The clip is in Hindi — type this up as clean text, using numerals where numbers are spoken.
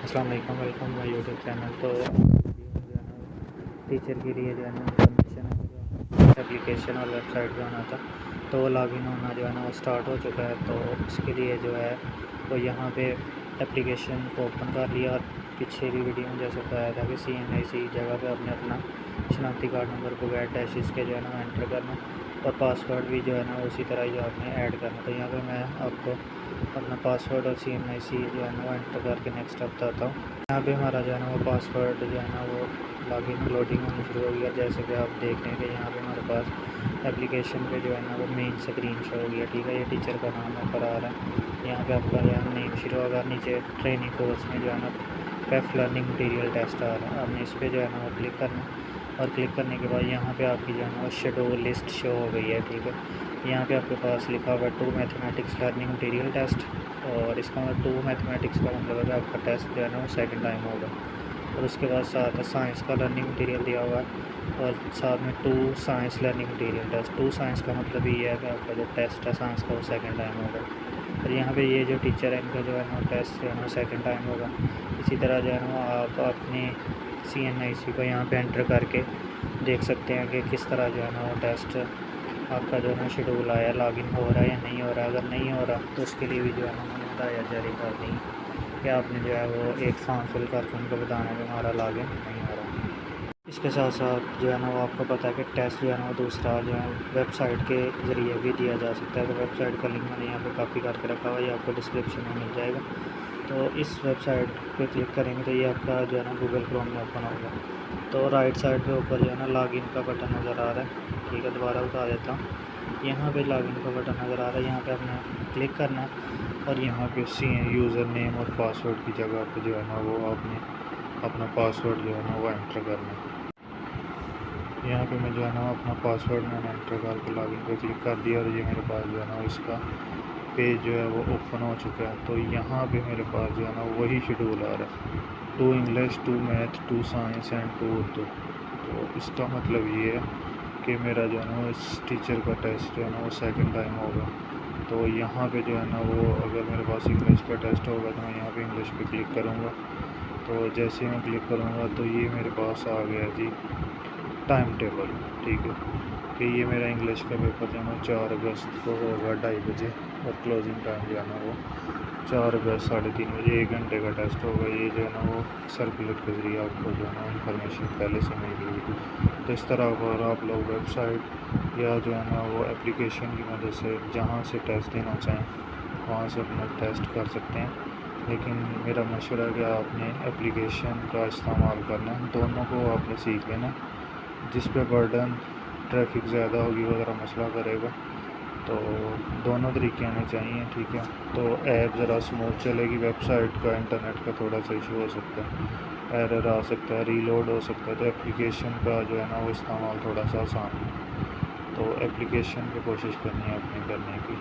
अस्सलाम वालेकुम, वेलकम माय यूट्यूब चैनल। तो जो है ना टीचर के लिए जो है ना इन्फॉर्मेशन है, एप्लीकेशन और वेबसाइट जो आना था, तो वो लॉगिन होना जो है ना वो स्टार्ट हो चुका है। तो उसके लिए जो है वो यहाँ पे एप्लीकेशन को ओपन कर लिया और पीछे भी वीडियो में जैसे बताया था कि CNIC जगह पे आपने अपना शनाख्ती कार्ड नंबर को गैर डैशेस के जो है ना एंटर करना और पासवर्ड भी जो है ना उसी तरह जो आपने ऐड करना। तो यहाँ पे मैं आपको अपना पासवर्ड और CNIC जो है ना वो एंटर करके नेक्स्ट स्टेप बताता हूँ। यहाँ पे हमारा जो है ना वो पासवर्ड जो है ना वो लॉगिन लोडिंग होनी शुरू हो गया। जैसे कि आप देख रहे हैं कि यहाँ पे हमारे पास एप्लीकेशन पे जो है ना वो मेन स्क्रीन शो हो गया। ठीक है, ये टीचर का नाम ऊपर आ रहा है, यहाँ पे आपका यहाँ नेम शुरू होगा, नीचे ट्रेनिंग कोर्स में जो है ना पेफ लर्निंग मटीरियल टेस्ट आ रहा है। आपने इस पर जो है ना वो क्लिक करना और क्लिक करने के बाद यहाँ पे आपकी जो है ना वो शेड्यूल लिस्ट शो हो गई है। ठीक है, यहाँ पे आपके पास लिखा हुआ है 2 मैथमेटिक्स लर्निंग मटीरियल टेस्ट, और इसका मतलब 2 मैथमेटिक्स का मतलब है कि आपका टेस्ट जो है ना वो सेकंड टाइम होगा। और उसके बाद साथ साइंस का लर्निंग मटीरियल दिया हुआ है और साथ में 2 science learning material test. 2 science का मतलब ये है कि आपका जो टेस्ट है साइंस का वो सेकंड टाइम होगा। और यहाँ पे ये जो टीचर है इनका जो है ना टेस्ट जो है ना सेकंड टाइम होगा। इसी तरह जो है ना आप अपने CNIC को यहाँ पे एंटर करके देख सकते हैं कि किस तरह जो है ना वो टेस्ट आपका जो है ना शेड्यूल आया, लॉगिन हो रहा है या नहीं हो रहा है। अगर नहीं हो रहा तो उसके लिए भी जो है ना उन्होंने हिदायत जारी कर दी कि आपने जो है वो एक फॉर्म फिल करके उनको बताना है कि हमारा लॉगिन नहीं हो रहा। इसके साथ साथ जो है ना वो आपको पता है कि टेस्ट जो है ना वो दूसरा जो है वेबसाइट के ज़रिए भी दिया जा सकता है। तो वेबसाइट का लिंक मैंने यहाँ पे कॉपी करके रखा हुआ है, ये आपको डिस्क्रिप्शन में मिल जाएगा। तो इस वेबसाइट पे क्लिक करेंगे तो ये आपका जो है ना गूगल क्रोम में ओपन होगा। तो राइट साइड पे ऊपर जो है ना लॉगिन का बटन नज़र आ रहा है। ठीक है, दोबारा बता देता हूँ, यहाँ पे लॉगिन का बटन नज़र आ रहा है, यहाँ पे आपने क्लिक करना है और यहाँ पे यूज़र नेम और पासवर्ड की जगह पे जो है ना वो आपने अपना पासवर्ड जो है ना वो एंटर करना है। यहाँ पे मैं जो है ना अपना पासवर्ड मैंने एंटर करके लॉगिन पे क्लिक कर दिया और ये मेरे पास जो है ना इसका पेज जो है वो ओपन हो चुका है। तो यहाँ पे मेरे पास जो है ना वही शेड्यूल आ रहा है, 2 English, 2 math, 2 science and 2 Urdu. तो इसका मतलब ये है कि मेरा जो है ना इस टीचर का टेस्ट जो है ना वो सेकंड टाइम होगा। तो यहाँ पे जो है ना वो अगर मेरे पास इंग्लिश का टेस्ट होगा तो मैं यहाँ पे इंग्लिश पे क्लिक करूँगा। तो जैसे ही मैं क्लिक करूँगा तो ये मेरे पास आ गया जी टाइम टेबल। ठीक है, कि ये मेरा इंग्लिश का पेपर जो है ना 4 अगस्त को होगा 2:30 बजे और क्लोजिंग टाइम जो है ना वो 4 अगस्त 3:30 बजे। 1 घंटे का टेस्ट होगा। ये जो है ना वो सर्कुलर के ज़रिए आपको जो है ना इन्फॉर्मेशन पहले से मिल गई। तो इस तरह अगर आप लोग वेबसाइट या जो है ना वो एप्लीकेशन की मदद से जहाँ से टेस्ट देना चाहें वहाँ से अपना टेस्ट कर सकते हैं। लेकिन मेरा मशवरा है कि आपने एप्लीकेशन का इस्तेमाल करना है, दोनों को आपने सीख लेना। जिस पे बर्डन ट्रैफिक ज़्यादा होगी वगैरह मसला करेगा, तो दोनों तरीके आने चाहिए। ठीक है, तो ऐप ज़रा स्मूथ चलेगी, वेबसाइट का इंटरनेट का थोड़ा सा इशू हो सकता है, एरर आ सकता है, रीलोड हो सकता है। तो एप्लीकेशन का जो है ना वो इस्तेमाल थोड़ा सा आसान है। तो एप्लीकेशन पे कोशिश करनी है अपनी करने की।